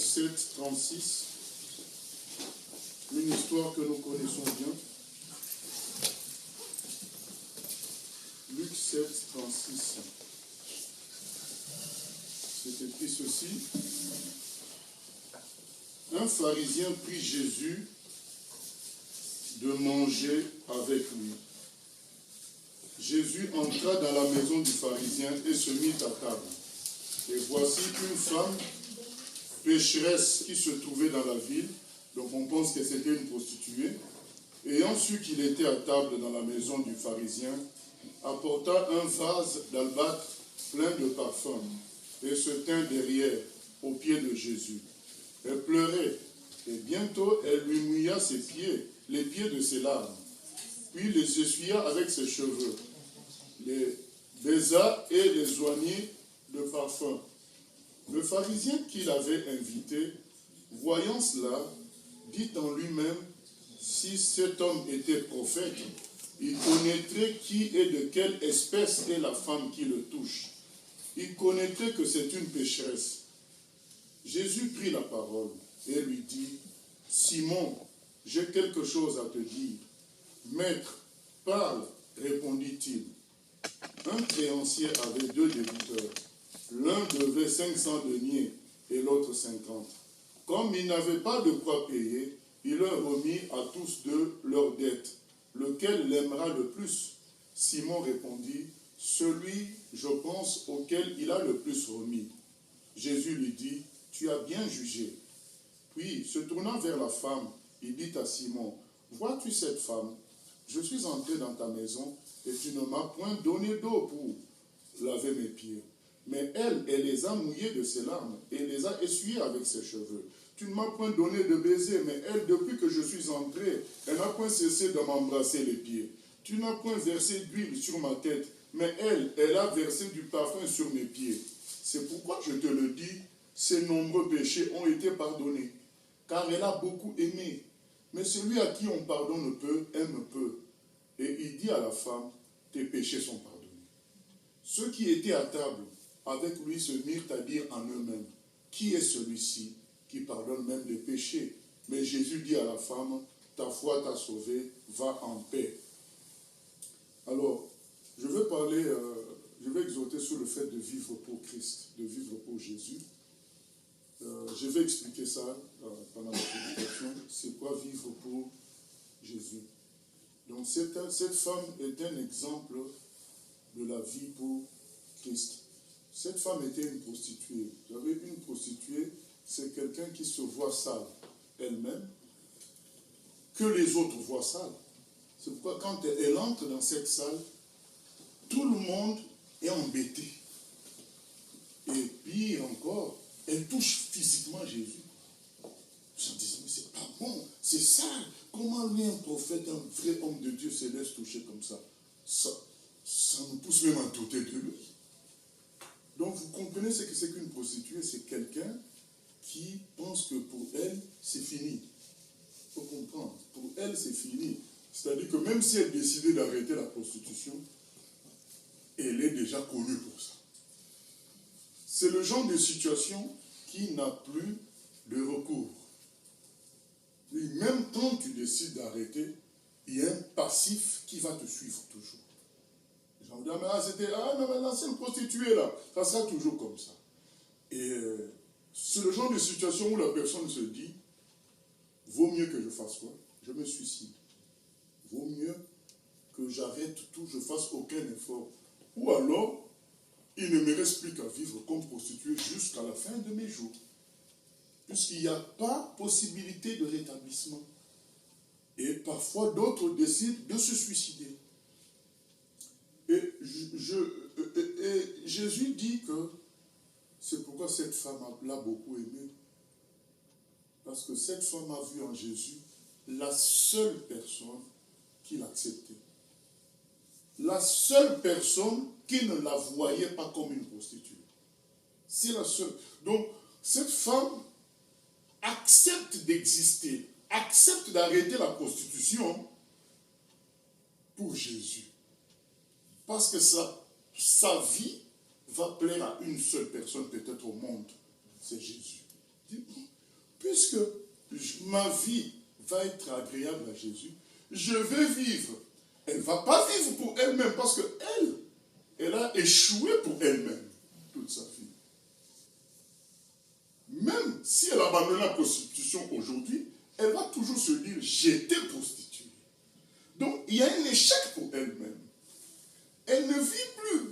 7, 36. Une histoire que nous connaissons bien. Luc 7, 36. C'est écrit ceci. Un pharisien prit Jésus de manger avec lui. Jésus entra dans la maison du pharisien et se mit à table. Et voici une femme pécheresse qui se trouvait dans la ville, donc on pense que c'était une prostituée, ayant su qu'il était à table dans la maison du pharisien, apporta un vase d'albâtre plein de parfums et se tint derrière, aux pieds de Jésus. Elle pleurait, et bientôt elle lui mouilla ses pieds, les pieds de ses larmes, puis les essuya avec ses cheveux, les baisa et les oignit de parfum. Le pharisien qui l'avait invité, voyant cela, dit en lui-même, si cet homme était prophète, il connaîtrait qui et de quelle espèce est la femme qui le touche. Il connaîtrait que c'est une pécheresse. Jésus prit la parole et lui dit, Simon, j'ai quelque chose à te dire. Maître, parle, répondit-il. Un créancier avait 2 débiteurs. L'un devait 500 deniers et l'autre 50. Comme il n'avait pas de quoi payer, il leur remit à tous 2 leurs dettes. Lequel l'aimera le plus? Simon répondit, celui, je pense, auquel il a le plus remis. Jésus lui dit, tu as bien jugé. Puis, se tournant vers la femme, il dit à Simon, vois-tu cette femme? Je suis entré dans ta maison et tu ne m'as point donné d'eau pour laver mes pieds. Mais elle les a mouillés de ses larmes et les a essuyés avec ses cheveux. Tu ne m'as point donné de baiser, mais elle, depuis que je suis entré, elle n'a point cessé de m'embrasser les pieds. Tu n'as point versé d'huile sur ma tête, mais elle a versé du parfum sur mes pieds. C'est pourquoi je te le dis, ses nombreux péchés ont été pardonnés, car elle a beaucoup aimé. Mais celui à qui on pardonne peu, aime peu. Et il dit à la femme, tes péchés sont pardonnés. Ceux qui étaient à table avec lui se mirent à dire en eux-mêmes, qui est celui-ci qui pardonne même les péchés? Mais Jésus dit à la femme, ta foi t'a sauvée, va en paix. Alors, je vais exhorter sur le fait de vivre pour Christ, de vivre pour Jésus. Je vais expliquer ça pendant la prédication. C'est quoi vivre pour Jésus? Donc cette femme est un exemple de la vie pour Christ. Cette femme était une prostituée. Vous savez, une prostituée, c'est quelqu'un qui se voit sale elle-même, que les autres voient sale. C'est pourquoi quand elle entre dans cette salle, tout le monde est embêté. Et pire encore, elle touche physiquement Jésus. Ils se disent, mais c'est pas bon, c'est sale. Comment lui, un prophète, un vrai homme de Dieu, se laisse toucher comme ça? Ça nous pousse même à douter de lui. Donc vous comprenez ce que c'est qu'une prostituée? C'est quelqu'un qui pense que pour elle, c'est fini. Il faut comprendre. Pour elle, c'est fini. C'est-à-dire que même si elle décidait d'arrêter la prostitution, elle est déjà connue pour ça. C'est le genre de situation qui n'a plus de recours. Et même quand tu décides d'arrêter, il y a un passif qui va te suivre toujours. Les gens me disent, mais l'ancienne prostituée là, ça sera toujours comme ça. Et c'est le genre de situation où la personne se dit, vaut mieux que je fasse quoi? Je me suicide. Vaut mieux que j'arrête tout, je fasse aucun effort. Ou alors, il ne me reste plus qu'à vivre comme prostituée jusqu'à la fin de mes jours. Puisqu'il n'y a pas possibilité de rétablissement. Et parfois, d'autres décident de se suicider. Et Jésus dit que c'est pourquoi cette femme l'a beaucoup aimé. Parce que cette femme a vu en Jésus la seule personne qui l'acceptait. La seule personne qui ne la voyait pas comme une prostituée. C'est la seule. Donc, cette femme accepte d'exister, accepte d'arrêter la prostitution pour Jésus. Parce que sa vie va plaire à une seule personne, peut-être au monde. C'est Jésus. puisque ma vie va être agréable à Jésus, je vais vivre. Elle ne va pas vivre pour elle-même parce qu'elle, elle a échoué pour elle-même toute sa vie. Même si elle abandonne la prostitution aujourd'hui, elle va toujours se dire « j'étais prostituée ». Donc il y a un échec pour elle-même. Elle ne vit plus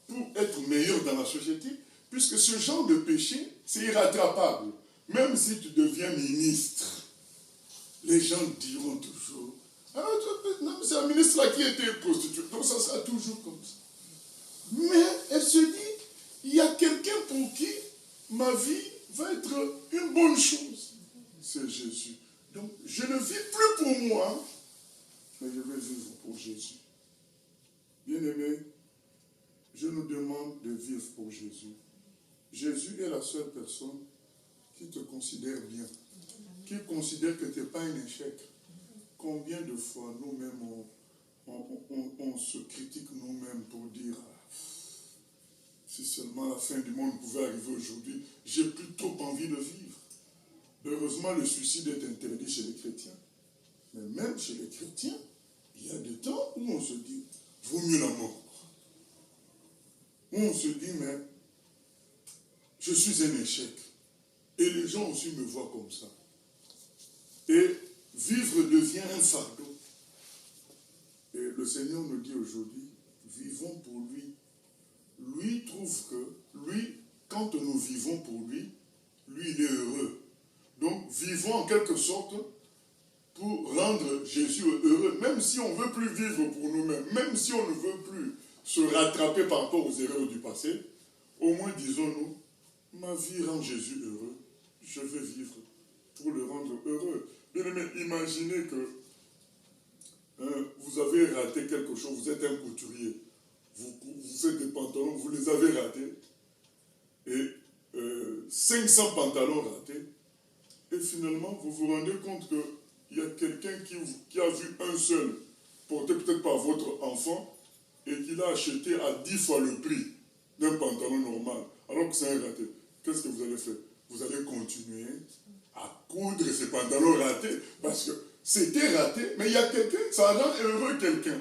pour être meilleure dans la société, puisque ce genre de péché, c'est irrattrapable. Même si tu deviens ministre, les gens diront toujours « ah, non, c'est un ministre là qui était prostituée ». Donc ça sera toujours comme ça. Mais elle se dit, il y a quelqu'un pour qui ma vie va être une bonne chose. C'est Jésus. Donc je ne vis plus pour moi, mais je vais vivre pour Jésus. Bien-aimés, je nous demande de vivre pour Jésus. Jésus est la seule personne qui te considère bien, qui considère que tu n'es pas un échec. Combien de fois nous-mêmes on se critique nous-mêmes pour dire si seulement la fin du monde pouvait arriver aujourd'hui, j'ai plus trop envie de vivre. Heureusement, le suicide est interdit chez les chrétiens. Mais même chez les chrétiens, il y a des temps où on se dit, vaut mieux la mort. Où on se dit, mais je suis un échec. Et les gens aussi me voient comme ça. Et vivre devient un fardeau. Et le Seigneur nous dit aujourd'hui, vivons pour lui. Lui trouve que, lui, quand nous vivons pour lui, lui, il est heureux. Donc, vivons en quelque sorte pour rendre Jésus heureux, même si on ne veut plus vivre pour nous-mêmes, même si on ne veut plus se rattraper par rapport aux erreurs du passé, au moins disons-nous, ma vie rend Jésus heureux, je vais vivre pour le rendre heureux. Bien aimé, imaginez que vous avez raté quelque chose, vous êtes un couturier, vous faites des pantalons, vous les avez ratés, et 500 pantalons ratés, et finalement vous vous rendez compte qu'il y a quelqu'un qui a vu un seul, porté peut-être par votre enfant, et qui l'a acheté à 10 fois le prix d'un pantalon normal, alors que c'est un raté. Qu'est-ce que vous allez faire? Vous allez continuer à coudre ces pantalons ratés, parce que c'était raté, mais il y a quelqu'un, ça rend heureux quelqu'un.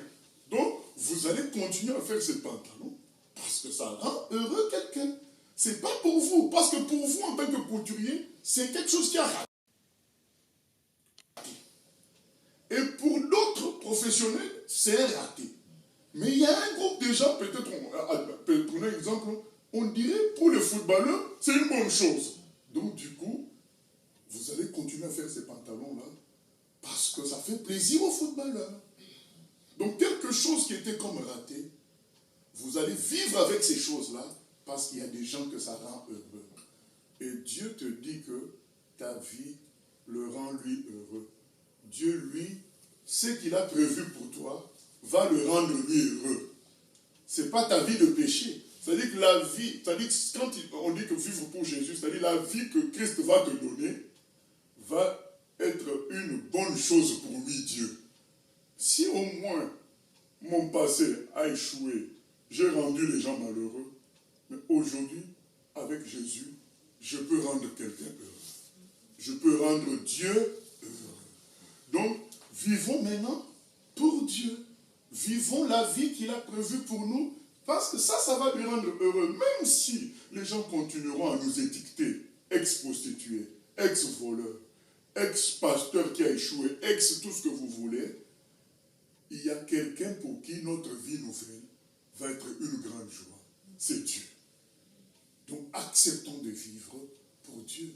Donc, vous allez continuer à faire ces pantalons, parce que ça rend heureux quelqu'un. C'est pas pour vous, parce que pour vous, en tant que couturier, c'est quelque chose qui a raté. Et pour d'autres professionnels, c'est un raté. Mais il y a un groupe de gens, peut-être, prenons un exemple, on dirait pour les footballeurs, c'est une bonne chose. Donc du coup, vous allez continuer à faire ces pantalons-là, parce que ça fait plaisir aux footballeurs. Donc quelque chose qui était comme raté, vous allez vivre avec ces choses-là, parce qu'il y a des gens que ça rend heureux. Et Dieu te dit que ta vie le rend lui heureux. Dieu, lui, ce qu'il a prévu pour toi, va le rendre lui heureux. Ce n'est pas ta vie de péché. C'est-à-dire que la vie, c'est-à-dire que quand on dit que vivre pour Jésus, c'est-à-dire la vie que Christ va te donner, va être une bonne chose pour lui, Dieu. Si au moins mon passé a échoué, j'ai rendu les gens malheureux, mais aujourd'hui, avec Jésus, je peux rendre quelqu'un heureux. Je peux rendre Dieu heureux. Donc, vivons maintenant pour Dieu. Vivons la vie qu'il a prévue pour nous, parce que ça va lui rendre heureux, même si les gens continueront à nous étiqueter ex-prostituées, ex-voleurs, ex-pasteur qui a échoué, ex-tout ce que vous voulez. Il y a quelqu'un pour qui notre vie nouvelle va être une grande joie. C'est Dieu. Donc acceptons de vivre pour Dieu.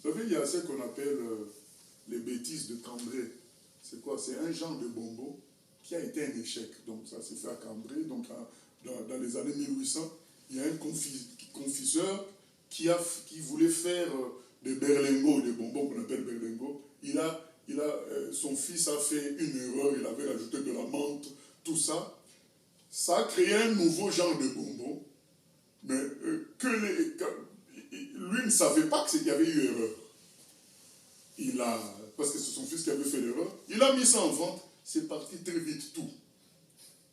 Vous savez, il y a ce qu'on appelle les bêtises de Cambrai. C'est quoi? C'est un genre de bonbon qui a été un échec. Donc ça s'est fait à Cambrai. Donc dans les années 1800, il y a un confiseur qui voulait faire des berlingots, des bonbons qu'on appelle berlingots. Son fils a fait une erreur, il avait rajouté de la menthe, tout ça. Ça a créé un nouveau genre de bonbon, mais lui ne savait pas qu'il y avait eu erreur. Parce que c'est son fils qui avait fait l'erreur, il a mis ça en vente, c'est parti très vite tout.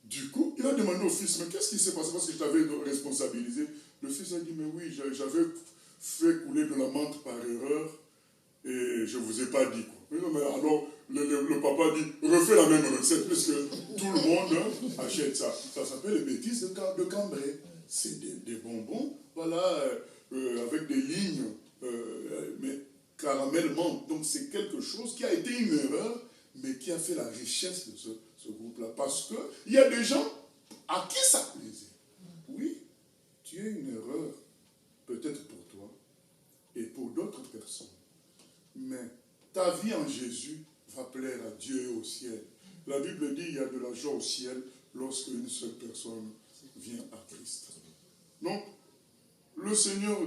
Du coup, il a demandé au fils, mais qu'est-ce qui s'est passé parce que je t'avais responsabilisé? Le fils a dit, mais oui, j'avais fait couler de la menthe par erreur, et je ne vous ai pas dit. Quoi. Mais non, mais alors, le papa dit, refais la même recette, puisque tout le monde achète ça. Ça s'appelle les bêtises de Cambrai. C'est des bonbons, voilà, avec des lignes, mais caramellement. Donc c'est quelque chose qui a été une erreur, mais qui a fait la richesse de ce groupe-là. Parce qu'il y a des gens à qui ça plaisait. Oui, tu as une erreur, peut-être pour toi et pour d'autres personnes. Mais ta vie en Jésus va plaire à Dieu et au ciel. La Bible dit qu'il y a de la joie au ciel lorsque une seule personne vient à Christ. Donc, le Seigneur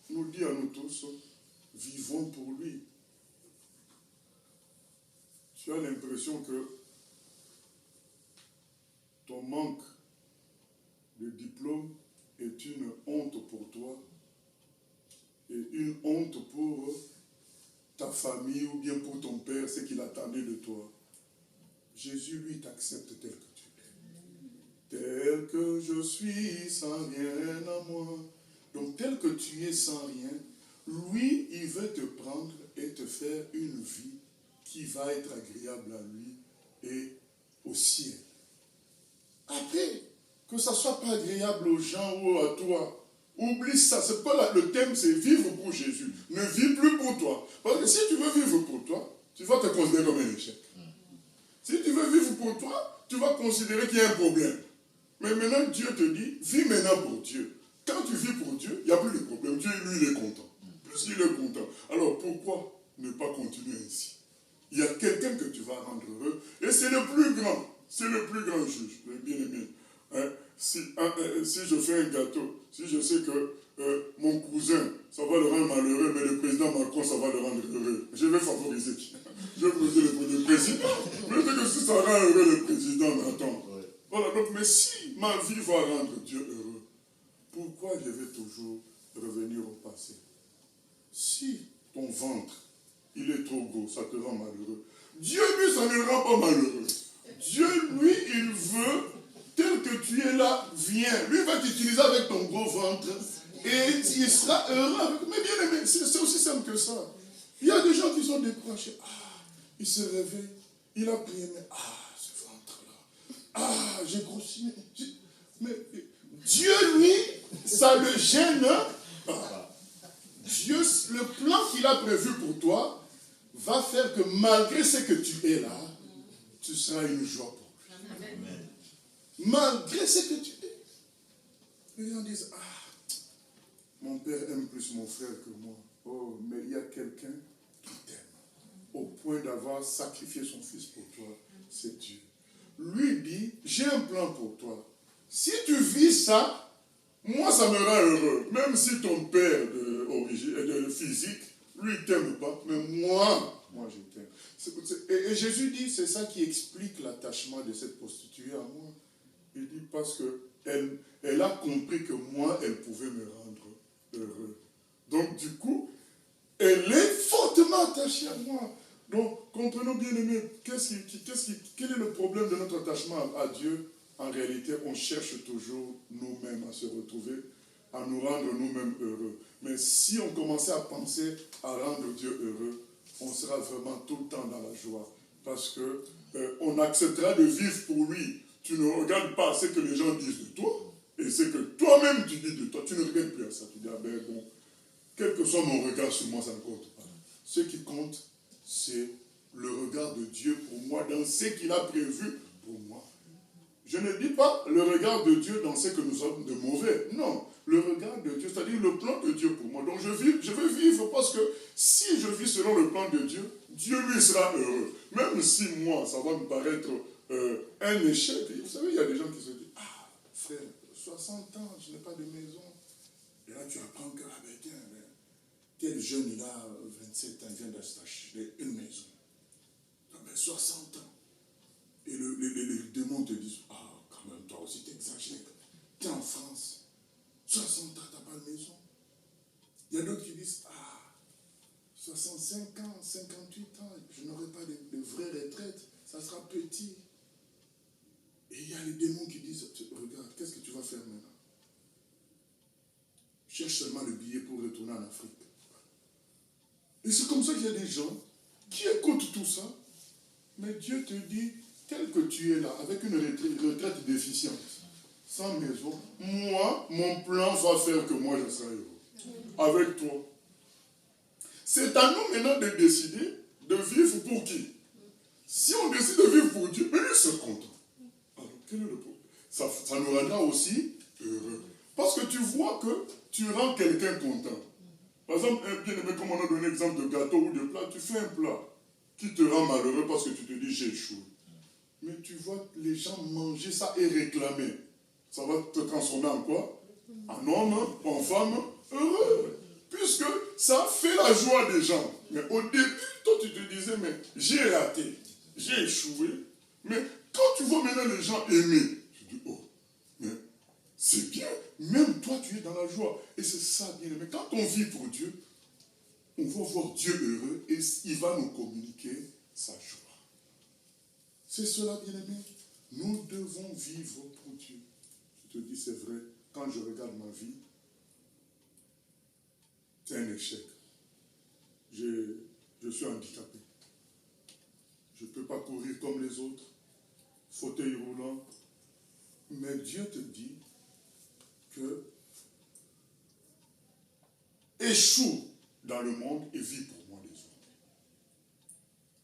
nous dit à nous tous, vivons pour lui. Tu as l'impression que ton manque de diplôme est une honte pour toi et une honte pour ta famille ou bien pour ton père, ce qu'il attendait de toi. Jésus, lui, t'accepte tel que tu es. Tel que je suis, sans rien à moi. Donc, tel que tu es sans rien, lui, il veut te prendre et te faire une vie qui va être agréable à lui et au ciel. Après, que ça ne soit pas agréable aux gens ou à toi, oublie ça. C'est pas le thème, c'est vivre pour Jésus. Ne vis plus pour toi. Parce que si tu veux vivre pour toi, tu vas te considérer comme un échec. Si tu veux vivre pour toi, tu vas considérer qu'il y a un problème. Mais maintenant, Dieu te dit, vis maintenant pour Dieu. Quand tu vis pour Dieu, il n'y a plus de problème. Dieu, lui, il est content. Plus il est content. Alors, pourquoi ne pas continuer ainsi? Il y a quelqu'un que tu vas rendre heureux. Et c'est le plus grand. C'est le plus grand juge. Bien aimé. Hein? Si je fais un gâteau, si je sais que mon cousin, ça va le rendre malheureux, mais le président Macron, ça va le rendre heureux, je vais favoriser qui? Je vais favoriser le président. Mais c'est que si ça rend heureux le président, mais attends. Voilà, donc, mais si ma vie va rendre Dieu heureux, pourquoi je vais toujours revenir au passé? Si ton ventre, il est trop gros, ça te rend malheureux. Dieu, lui, ça ne le rend pas malheureux. Dieu, lui, il veut, tel que tu es là, viens. Lui va t'utiliser avec ton gros ventre et il sera heureux. Mais bien aimé, c'est aussi simple que ça. Il y a des gens qui sont découragés. Ah, il se réveille, il a prié, mais ce ventre-là. Ah, j'ai grossi. Mais Dieu, lui, ça le gêne. Dieu, le plan qu'il a prévu pour toi, va faire que malgré ce que tu es là, tu seras une joie pour lui. Amen. Malgré ce que tu es. Les gens disent, mon père aime plus mon frère que moi. Oh, mais il y a quelqu'un qui t'aime. Au point d'avoir sacrifié son fils pour toi, c'est Dieu. Lui dit, j'ai un plan pour toi. Si tu vis ça, moi ça me rend heureux. Même si ton père de physique, lui il t'aime pas, mais moi je t'aime. Et Jésus dit, c'est ça qui explique l'attachement de cette prostituée à moi. Il dit parce qu'elle a compris que moi, elle pouvait me rendre heureux. Donc du coup, elle est fortement attachée à moi. Donc, comprenons bien aimés, quel est le problème de notre attachement à Dieu? En réalité, on cherche toujours nous-mêmes à se retrouver, à nous rendre nous-mêmes heureux. Mais si on commençait à penser à rendre Dieu heureux, on sera vraiment tout le temps dans la joie. Parce qu'on acceptera de vivre pour lui. Tu ne regardes pas ce que les gens disent de toi, et ce que toi-même tu dis de toi. Tu ne regardes plus à ça. Tu dis, bon, quel que soit mon regard sur moi, ça ne compte pas. Ce qui compte, c'est le regard de Dieu pour moi, dans ce qu'il a prévu pour moi. Je ne dis pas le regard de Dieu dans ce que nous sommes de mauvais. Non, le regard de Dieu, c'est-à-dire le plan de Dieu pour moi. Donc je veux vivre parce que si je vis selon le plan de Dieu, Dieu lui sera heureux. Même si moi, ça va me paraître un échec. Vous savez, il y a des gens qui se disent, frère, 60 ans, je n'ai pas de maison. Et là, tu apprends que, tiens, tel jeune, il a 27 ans, il vient d'acheter une maison. 60 ans. Et les démons te disent, quand même, toi aussi, t'exagères. T'es en France, 60 ans, t'as pas de maison. Il y a d'autres qui disent, 65 ans, 58 ans, je n'aurai pas de vraie retraite, ça sera petit. Et il y a les démons qui disent, regarde, qu'est-ce que tu vas faire maintenant? Cherche seulement le billet pour retourner en Afrique. Et c'est comme ça qu'il y a des gens qui écoutent tout ça, mais Dieu te dit, tel que tu es là, avec une retraite déficiente, sans maison, moi, mon plan va faire que moi je serai heureux. Avec toi. C'est à nous maintenant de décider de vivre pour qui? Si on décide de vivre pour Dieu, mais lui sera content. Alors, quel est le problème? Ça nous rendra aussi heureux. Parce que tu vois que tu rends quelqu'un content. Par exemple, bien aimé, comme on a donné l'exemple de gâteau ou de plat, tu fais un plat qui te rend malheureux parce que tu te dis j'ai échoué. Mais tu vois les gens manger ça et réclamer. Ça va te transformer en quoi? En homme, en femme, heureux. Puisque ça fait la joie des gens. Mais au début, toi tu te disais, mais j'ai raté, j'ai échoué. Mais quand tu vois maintenant les gens aimer, tu dis, oh, mais c'est bien. Même toi tu es dans la joie. Et c'est ça, bien aimé. Quand on vit pour Dieu, on va voir Dieu heureux et il va nous communiquer sa joie. C'est cela, bien aimé. Nous devons vivre pour Dieu. Je te dis, c'est vrai, quand je regarde ma vie, c'est un échec. Je suis handicapé. Je ne peux pas courir comme les autres, fauteuil roulant. Mais Dieu te dit que échoue dans le monde et vis pour moi désormais.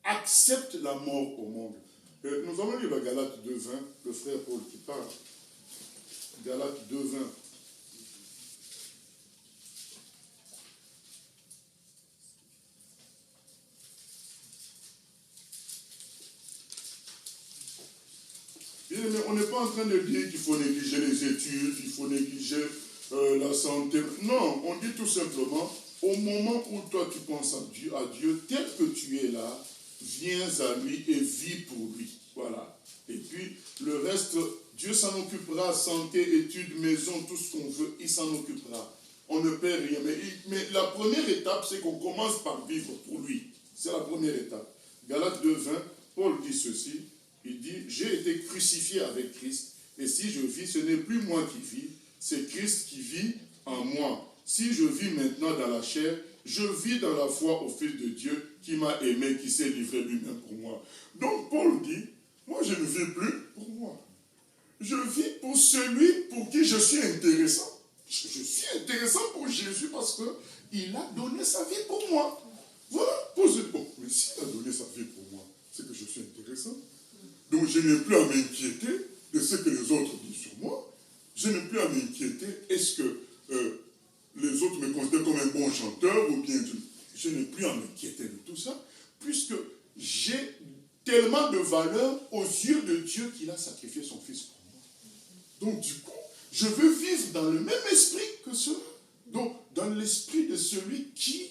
Accepte la mort au monde. Nous avons lu la Galates 2.20, le frère Paul qui parle. Galates 2.20. Mais on n'est pas en train de dire qu'il faut négliger les études, il faut négliger la santé. Non, on dit tout simplement, au moment où toi tu penses à Dieu, tel que tu es là, viens à lui et vis pour lui. Voilà. Et puis, le reste, Dieu s'en occupera, santé, études, maison, tout ce qu'on veut, il s'en occupera. On ne perd rien. Mais la première étape, c'est qu'on commence par vivre pour lui. C'est la première étape. Galates 2.20, Paul dit ceci, il dit, j'ai été crucifié avec Christ, et si je vis, ce n'est plus moi qui vis, c'est Christ qui vit en moi. Si je vis maintenant dans la chair, je vis dans la foi au Fils de Dieu qui m'a aimé, qui s'est livré lui-même pour moi. Donc Paul dit, moi je ne vis plus pour moi. Je vis pour celui pour qui je suis intéressant. Je suis intéressant pour Jésus parce qu'il a donné sa vie pour moi. Voilà, posez bon, mais s'il a donné sa vie pour moi, c'est que je suis intéressant. Donc je n'ai plus à m'inquiéter de ce que les autres disent sur moi. Je n'ai plus à m'inquiéter, est-ce que les autres me considèrent comme un bon chanteur ou bien... Je n'ai plus à m'inquiéter de tout ça, puisque j'ai tellement de valeur aux yeux de Dieu qu'il a sacrifié son Fils pour moi. Donc du coup, je veux vivre dans le même esprit que cela. Donc dans l'esprit de celui qui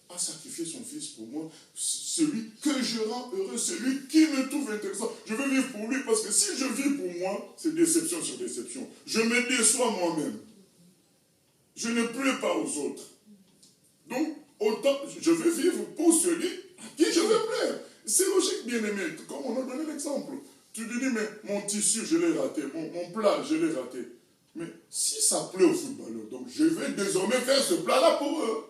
a sacrifié son Fils pour moi, celui que je rends heureux, celui qui me trouve intéressant. Je veux vivre pour lui parce que si je vis pour moi, c'est déception sur déception. Je me déçois moi-même. Je ne plais pas aux autres. Donc, autant, je veux vivre pour celui à qui je veux plaire. C'est logique, bien aimé, comme on a donné l'exemple. Tu te dis, mais mon tissu, je l'ai raté, mon plat, je l'ai raté. Mais si ça plaît aux footballeurs, donc je vais désormais faire ce plat-là pour eux.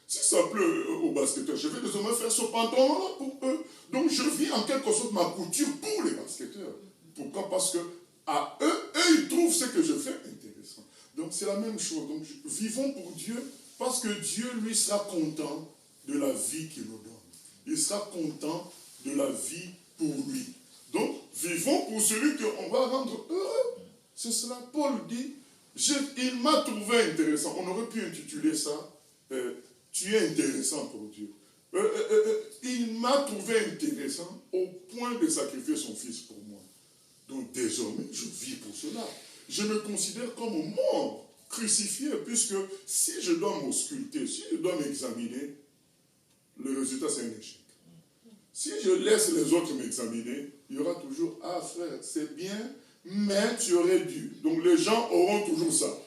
Si ça plaît aux basketteurs, je vais désormais faire ce pantalon-là pour eux. Donc je vis en quelque sorte ma couture pour les basketteurs. Pourquoi? Parce que à eux, ils trouvent ce que je fais intéressant. Donc c'est la même chose. Donc vivons pour Dieu parce que Dieu, lui, sera content de la vie qu'il nous donne. Il sera content de la vie pour lui. Donc vivons pour celui qu'on va rendre heureux. C'est cela. Paul dit, il m'a trouvé intéressant. On aurait pu intituler ça tu es intéressant pour Dieu. Il m'a trouvé intéressant au point de sacrifier son Fils pour moi. Donc désormais, je vis pour cela. Je me considère comme mort, crucifié, puisque si je dois m'ausculter, si je dois m'examiner, le résultat c'est un échec. Si je laisse les autres m'examiner, il y aura toujours, ah frère, c'est bien, mais tu aurais dû. Donc les gens auront toujours ça.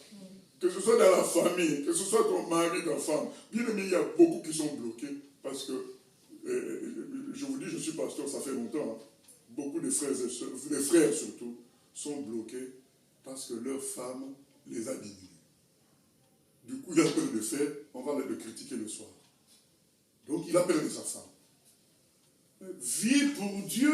Que ce soit dans la famille, que ce soit ton mari, ta femme. Bien aimé, il y a beaucoup qui sont bloqués parce que, je vous dis, je suis pasteur, ça fait longtemps. Hein. Beaucoup de frères et sœurs, les frères surtout, sont bloqués parce que leur femme les a diminués. Du coup, il y a peur de faire, on va le critiquer le soir. Donc il a perdu sa femme. Vie pour Dieu.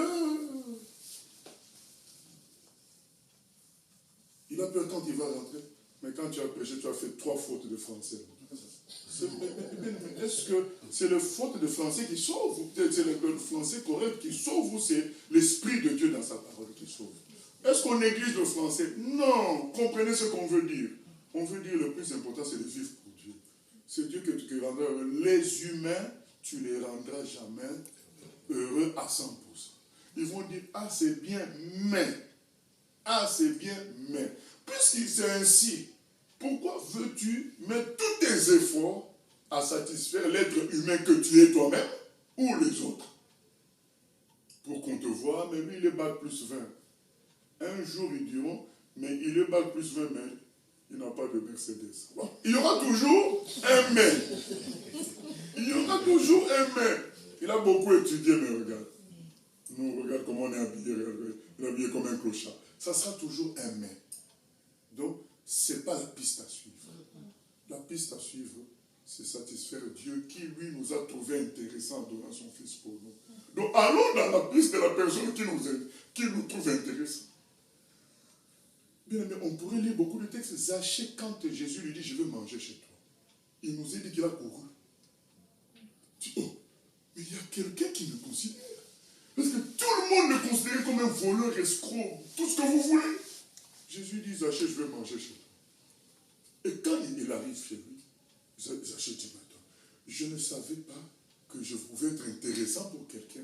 Il a peur quand il va rentrer. Mais quand tu as prêché, tu as fait 3 fautes de français. Est-ce que c'est le faute de français qui sauve? Ou peut-être c'est le français correct qui sauve? Ou c'est l'Esprit de Dieu dans sa parole qui sauve? Est-ce qu'on néglige le français? Non. Comprenez ce qu'on veut dire. On veut dire le plus important, c'est de vivre pour Dieu. C'est Dieu que tu rendras heureux. Les humains, tu ne les rendras jamais heureux à 100%. Ils vont dire, ah c'est bien, mais. Ah c'est bien, mais. Puisque c'est ainsi, pourquoi veux-tu mettre tous tes efforts à satisfaire l'être humain que tu es toi-même ou les autres? Pour qu'on te voie, mais lui il est bac plus 20. Un jour ils diront, mais il est bac plus 20, mais il n'a pas de Mercedes. Bon, il y aura toujours un mais. Il y aura toujours un mais. Il a beaucoup étudié, mais regarde. Nous, regarde comment on est habillé. Il est habillé comme un clochard. Ça sera toujours un mais. Donc, ce n'est pas la piste à suivre. La piste à suivre, c'est satisfaire Dieu qui, lui, nous a trouvé intéressant en donnant son Fils pour nous. Donc, allons dans la piste de la personne qui nous trouve intéressant. Bien aimé, on pourrait lire beaucoup de textes. Zachée, quand Jésus lui dit, je veux manger chez toi, il nous a dit qu'il a couru. Oh, mais il y a quelqu'un qui me considère. Parce que tout le monde le considère comme un voleur, escroc, tout ce que vous voulez. Jésus dit, Zachée, je veux manger chez toi. Et quand il arrive chez lui, Zachée dit, maintenant, je ne savais pas que je pouvais être intéressant pour quelqu'un.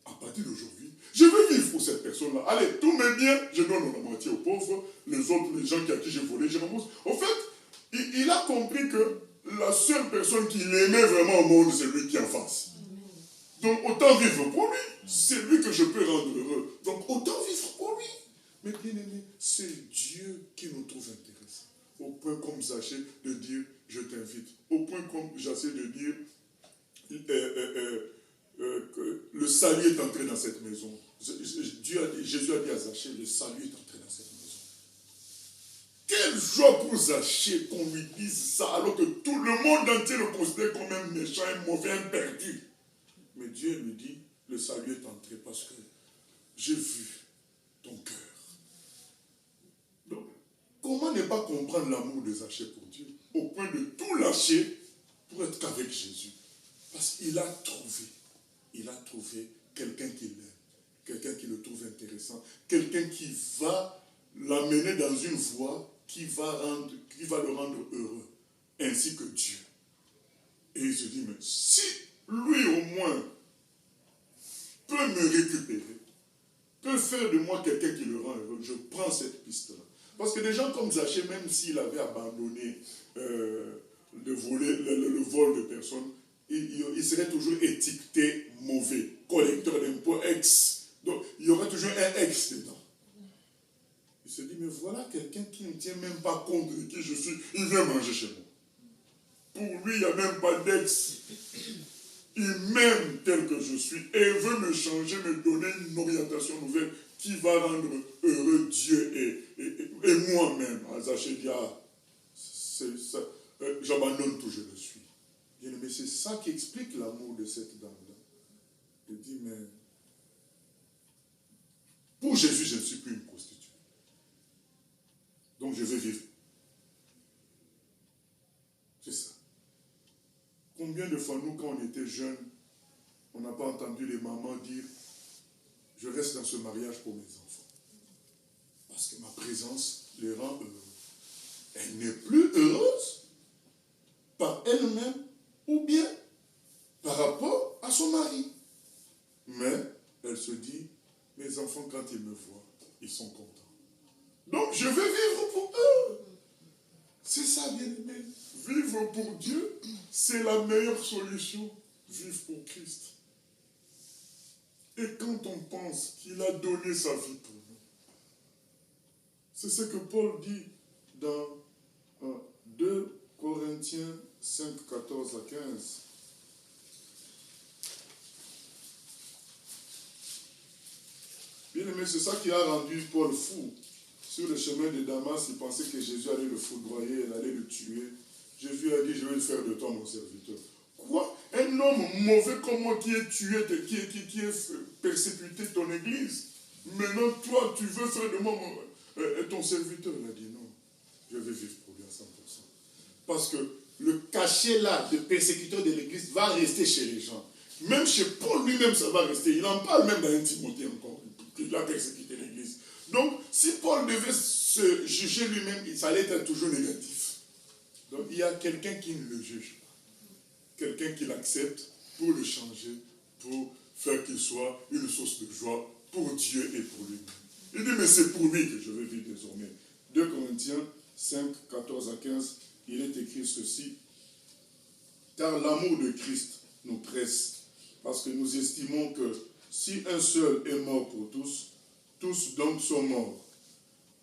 À partir d'aujourd'hui, je veux vivre pour cette personne-là. Allez, tous mes biens, je donne la moitié aux pauvres. Les autres, les gens à qui j'ai volé, je rembourse. En fait, il a compris que la seule personne qu'il aimait vraiment au monde, c'est lui qui est en face. Donc, autant vivre pour lui. C'est lui que je peux rendre heureux. Donc, autant vivre pour lui. Mais bien aimé, c'est Dieu qui nous trouve intéressants. Au point comme Zachée de dire, je t'invite. Au point comme Zachée de dire, que le salut est entré dans cette maison. Jésus a dit à Zachée, le salut est entré dans cette maison. Quelle joie pour Zachée qu'on lui dise ça, alors que tout le monde entier le considère comme un méchant, un mauvais, un perdu. Mais Dieu lui dit, le salut est entré parce que j'ai vu ton cœur. Donc, comment ne pas comprendre l'amour de Zachée pour Dieu, au point de tout lâcher pour être qu'avec Jésus? Parce qu'il a trouvé quelqu'un qui l'aime, quelqu'un qui le trouve intéressant, quelqu'un qui va l'amener dans une voie qui va le rendre heureux, ainsi que Dieu. Et il se dit, mais si lui au moins peut me récupérer, peut faire de moi quelqu'un qui le rend heureux, je prends cette piste-là. Parce que des gens comme Zachée, même s'il avait abandonné le vol de personnes, il serait toujours étiqueté mauvais, collecteur d'impôts, ex. Donc, il y aurait toujours un ex dedans. Il se dit, mais voilà quelqu'un qui ne tient même pas compte de qui je suis, il vient manger chez moi. Pour lui, il n'y a même pas d'ex. Il m'aime tel que je suis et veut me changer, me donner une orientation nouvelle qui va rendre heureux Dieu et moi-même. Zachée dit, j'abandonne tout, je le suis. Bien aimé, c'est ça qui explique l'amour de cette dame-là. Il dit, mais pour Jésus, je ne suis plus une prostituée. Donc je veux vivre. C'est ça. Combien de fois, nous, quand on était jeunes, on n'a pas entendu les mamans dire, je reste dans ce mariage pour mes enfants. Parce que ma présence les rend heureux. Elle n'est plus heureuse par elle-même ou bien par rapport à son mari. Mais elle se dit, mes enfants, quand ils me voient, ils sont contents. Donc, je vais vivre pour eux. C'est ça, bien-aimé. Vivre pour Dieu, c'est la meilleure solution. Vivre pour Christ. Et quand on pense qu'il a donné sa vie pour nous, c'est ce que Paul dit dans 2 Corinthiens 5, 14 à 15. Bien aimé, c'est ça qui a rendu Paul fou. Sur le chemin de Damas, il pensait que Jésus allait le foudroyer, il allait le tuer. Jésus a dit, je vais le faire de toi mon serviteur. Quoi? Un un homme mauvais comme moi qui est tué, qui est persécuté ton église. Maintenant, toi, tu veux faire de moi ton serviteur. Il a dit non, je vais vivre pour lui à 100%. Parce que le cachet là de persécuteur de l'église va rester chez les gens. Même chez Paul lui-même, ça va rester. Il en parle même dans 1 Timothée encore, qu'il a persécuté l'église. Donc, si Paul devait se juger lui-même, ça allait être toujours négatif. Donc, il y a quelqu'un qui ne le juge pas. Quelqu'un qui l'accepte pour le changer, pour faire qu'il soit une source de joie pour Dieu et pour lui-même. Il dit, mais c'est pour lui que je vais vivre désormais. 2 Corinthiens 5, 14 à 15, il est écrit ceci. Car l'amour de Christ nous presse, parce que nous estimons que si un seul est mort pour tous, tous donc sont morts.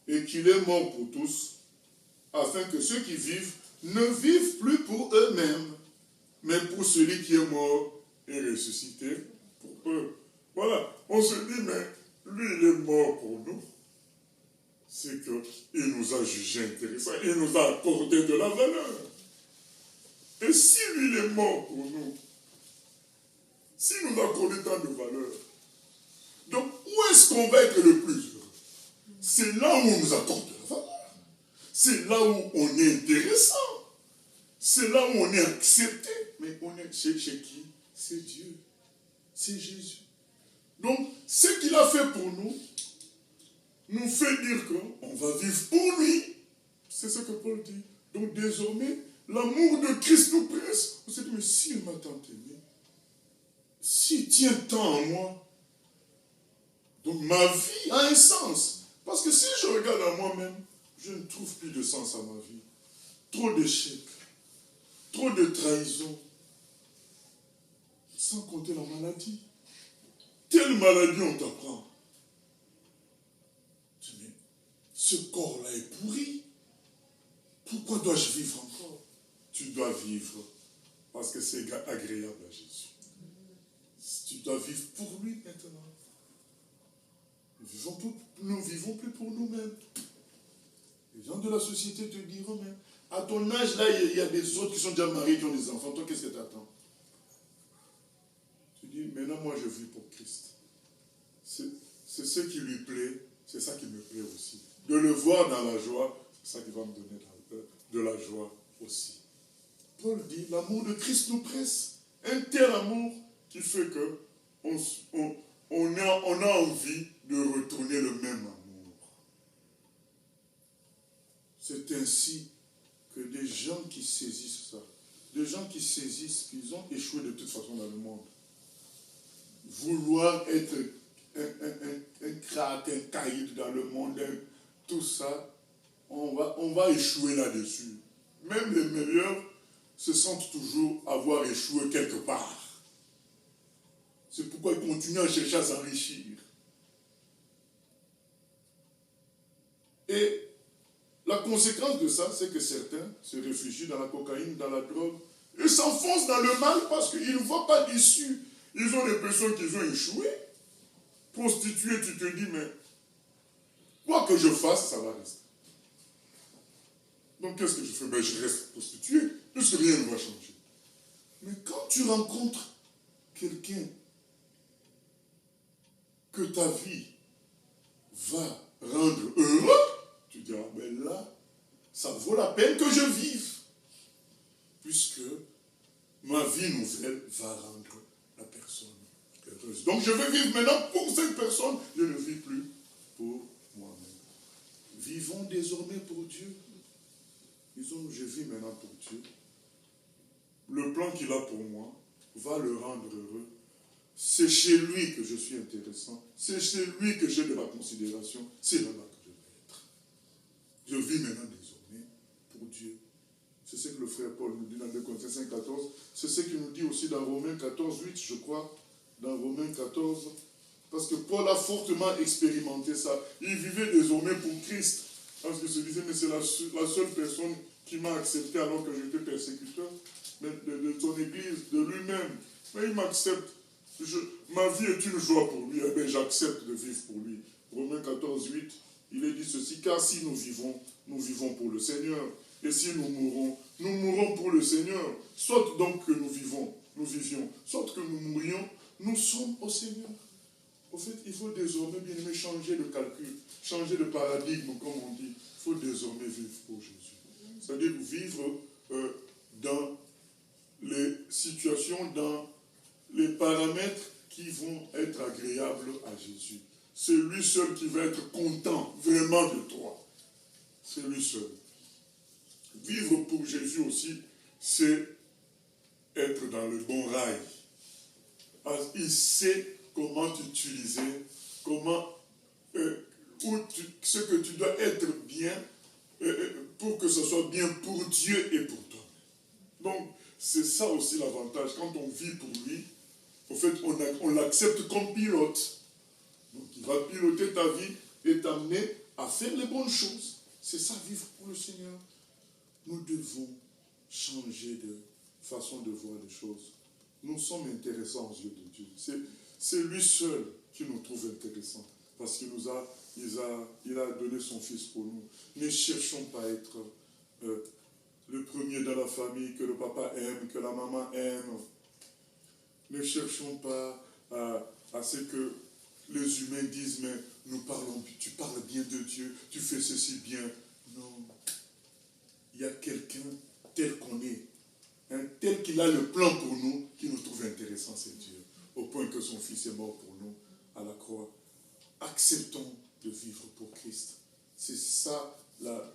Et qu'il est mort pour tous, afin que ceux qui vivent ne vivent plus pour eux-mêmes, mais pour celui qui est mort et ressuscité pour eux. Voilà, on se dit, mais lui, il est mort pour nous. C'est qu'il nous a jugés intéressants, il nous a accordé de la valeur. Et si lui, il est mort pour nous, s'il nous a accordé tant de valeur, donc où est-ce qu'on va être le plus heureux? C'est là où on nous accorde de la valeur. C'est là où on est intéressant. C'est là où on est accepté. Mais on est chez qui? C'est Dieu. C'est Jésus. Donc, ce qu'il a fait pour nous fait dire qu'on va vivre pour lui. C'est ce que Paul dit. Donc, désormais, l'amour de Christ nous presse. On se dit, mais s'il m'a tant aimé, s'il tient tant en moi, donc ma vie a un sens. Parce que si je regarde à moi-même, je ne trouve plus de sens à ma vie. Trop d'échecs, trop de trahison, sans compter la maladie. Quelle maladie on t'apprend? Tu dis, ce corps-là est pourri. Pourquoi dois-je vivre encore? Tu dois vivre parce que c'est agréable à Jésus. Tu dois vivre pour lui maintenant. Nous ne vivons plus pour nous-mêmes. Les gens de la société te diront, mais à ton âge là, il y a des autres qui sont déjà mariés, qui ont des enfants. Toi, qu'est-ce que tu attends? Tu dis, maintenant moi je vis pour Christ. C'est ce qui lui plaît, c'est ça qui me plaît aussi. De le voir dans la joie, c'est ça qui va me donner de la joie aussi. Paul dit, l'amour de Christ nous presse. Un tel amour qui fait que on a envie de retourner le même amour. C'est ainsi que des gens qui saisissent ça, des gens qui saisissent qu'ils ont échoué de toute façon dans le monde, vouloir être un crack, un caïd dans le monde, tout ça, on va échouer là-dessus. Même les meilleurs se sentent toujours avoir échoué quelque part. C'est pourquoi ils continuent à chercher à s'enrichir. Et la conséquence de ça, c'est que certains se réfugient dans la cocaïne, dans la drogue. Ils s'enfoncent dans le mal parce qu'ils ne voient pas d'issue. Ils ont des personnes qui ont échoué. Prostituées, tu te dis, mais quoi que je fasse, ça va rester. Donc qu'est-ce que je fais? Ben, je reste prostituée, puisque rien ne va changer. Mais quand tu rencontres quelqu'un que ta vie va rendre heureux, tu dis, ah ben là, ça vaut la peine que je vive. Puisque ma vie nouvelle va rendre la personne heureuse. Donc je vais vivre maintenant pour cette personne, je ne vis plus pour moi-même. Vivons désormais pour Dieu. Disons, je vis maintenant pour Dieu. Le plan qu'il a pour moi va le rendre heureux. C'est chez lui que je suis intéressant. C'est chez lui que j'ai de la considération. C'est là-bas que je vais être. Je vis maintenant désormais pour Dieu. C'est ce que le frère Paul nous dit dans 2 Corinthiens 5, 14. C'est ce qu'il nous dit aussi dans Romains 14, 8, je crois. Dans Romains 14. Parce que Paul a fortement expérimenté ça. Il vivait désormais pour Christ. Parce qu'il se disait, mais c'est la seule personne qui m'a accepté alors que j'étais persécuteur de son église, de lui-même. Mais il m'accepte. Ma vie est une joie pour lui. Eh bien, j'accepte de vivre pour lui. Romains 14, 8, il est dit ceci, car si nous vivons pour le Seigneur. Et si nous mourrons pour le Seigneur. Soit donc que nous vivons nous vivions, sorte que nous mourions, nous sommes au Seigneur. Au fait, il faut désormais, bien aimé, changer de calcul, changer de paradigme, comme on dit. Il faut désormais vivre pour Jésus. C'est-à-dire vivre dans les situations, dans les paramètres qui vont être agréables à Jésus. C'est lui seul qui va être content vraiment de toi. C'est lui seul. Vivre pour Jésus aussi, c'est être dans le bon rail. Parce qu'il sait comment t'utiliser, ce que tu dois être bien, pour que ce soit bien pour Dieu et pour toi. Donc, c'est ça aussi l'avantage. Quand on vit pour lui, au fait, on l'accepte comme pilote. Donc, il va piloter ta vie et t'amener à faire les bonnes choses. C'est ça, vivre pour le Seigneur. Nous devons changer de façon de voir les choses. Nous sommes intéressants aux yeux de Dieu. C'est lui seul qui nous trouve intéressants. Parce qu'il il a donné son Fils pour nous. Ne cherchons pas à être le premier dans la famille, que le papa aime, que la maman aime. Ne cherchons pas à ce que les humains disent, mais tu parles bien de Dieu, tu fais ceci bien. Non. Il y a quelqu'un tel qu'on est, tel qu'il a le plan pour nous, qui nous trouve intéressant, c'est Dieu. Au point que son Fils est mort pour nous à la croix. Acceptons de vivre pour Christ. C'est ça la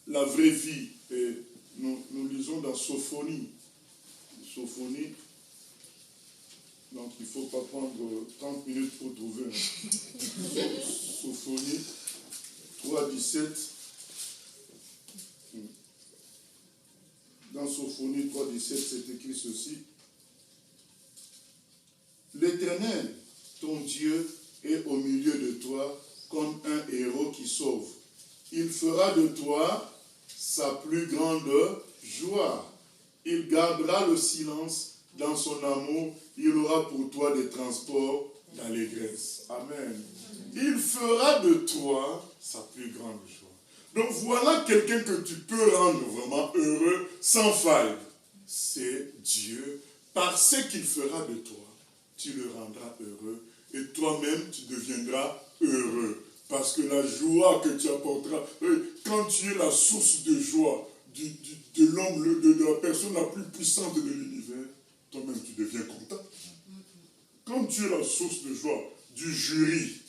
vraie vie. Et nous lisons dans Sophonie. Sophonie. Donc il ne faut pas prendre 30 minutes pour trouver. Sophonie 3.17. Dans Sophonie 3.17, c'est écrit ceci. L'Éternel, ton Dieu, est au milieu de toi comme un héros qui sauve. Il fera de toi sa plus grande joie. Il gardera le silence dans son amour. Il aura pour toi des transports d'allégresse. Amen. Il fera de toi sa plus grande joie. Donc voilà quelqu'un que tu peux rendre vraiment heureux sans faille. C'est Dieu. Par ce qu'il fera de toi, tu le rendras heureux. Et toi-même, tu deviendras heureux. Parce que la joie que tu apporteras, quand tu es la source de joie de l'homme, de la personne la plus puissante de l'univers, toi-même, tu deviens content. Quand tu es la source de joie du jury,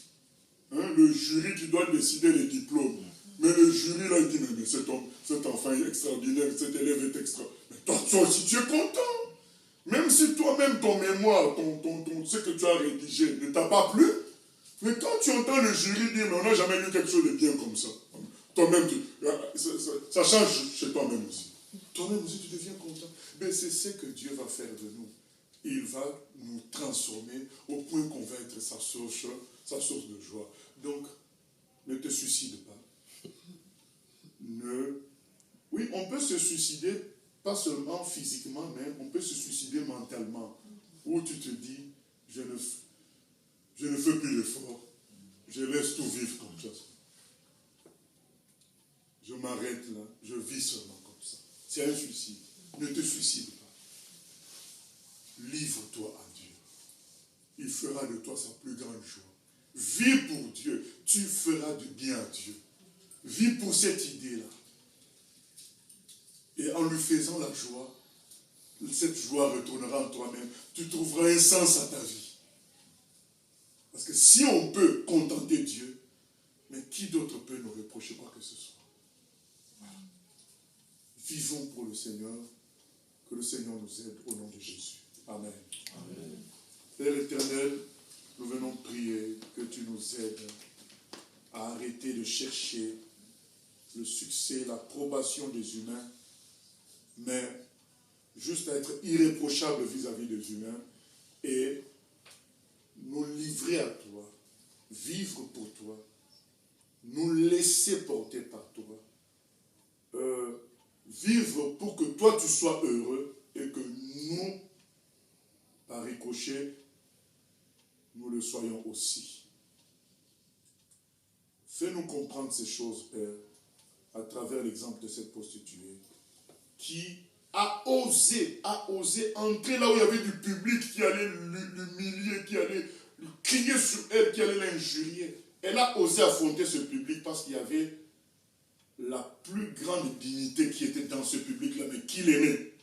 le jury qui doit décider les diplômes, mais le jury là, il dit, mais cet enfant est extraordinaire, cet élève est extraordinaire. Mais toi aussi, tu es content. Même si toi-même, ton mémoire, ce que tu as rédigé ne t'a pas plu, mais quand tu entends le jury dire, mais on n'a jamais lu quelque chose de bien comme ça, toi-même, ça change chez toi-même aussi. Toi-même aussi, tu deviens content. Mais c'est ce que Dieu va faire de nous. Il va nous transformer au point qu'on va être sa source de joie. Donc, ne te suicide pas. Oui, on peut se suicider, pas seulement physiquement, mais on peut se suicider mentalement. Où tu te dis, je ne fais plus d'efforts, je laisse tout vivre comme ça. Je m'arrête là, je vis seulement comme ça. C'est un suicide. Ne te suicide pas. Livre-toi à Dieu. Il fera de toi sa plus grande joie. Vis pour Dieu. Tu feras du bien à Dieu. Vis pour cette idée-là. Et en lui faisant la joie, cette joie retournera en toi-même. Tu trouveras un sens à ta vie. Parce que si on peut contenter Dieu, mais qui d'autre peut nous reprocher quoi que ce soit? Voilà. Vivons pour le Seigneur. Que le Seigneur nous aide au nom de Jésus. Amen. Amen. Père éternel, nous venons prier que tu nous aides à arrêter de chercher le succès, l'approbation des humains, mais juste à être irréprochable vis-à-vis des humains et nous livrer à toi, vivre pour toi, nous laisser porter par toi, vivre pour que toi tu sois heureux et que nous, par ricochet, nous le soyons aussi. Fais-nous comprendre ces choses, Père, à travers l'exemple de cette prostituée, qui a osé entrer là où il y avait du public qui allait l'humilier, qui allait crier sur elle, qui allait l'injurier. Elle a osé affronter ce public parce qu'il y avait la plus grande dignité qui était dans ce public-là, mais qui l'aimait.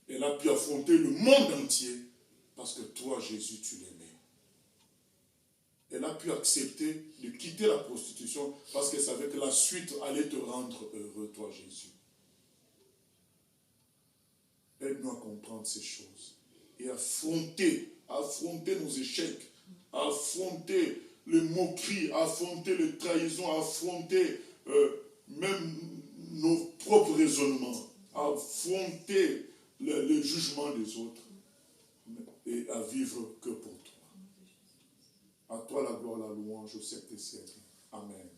Elle a pu affronter le monde entier parce que toi, Jésus, tu l'aimais. Elle a pu accepter de quitter la prostitution parce qu'elle savait que la suite allait te rendre heureux, toi, Jésus. Aide-nous à comprendre ces choses et affronter nos échecs, affronter les moqueries, affronter les trahisons, affronter même nos propres raisonnements, affronter le jugement des autres et à vivre que pour toi. À toi la gloire, la louange au siècle des siècles. Amen.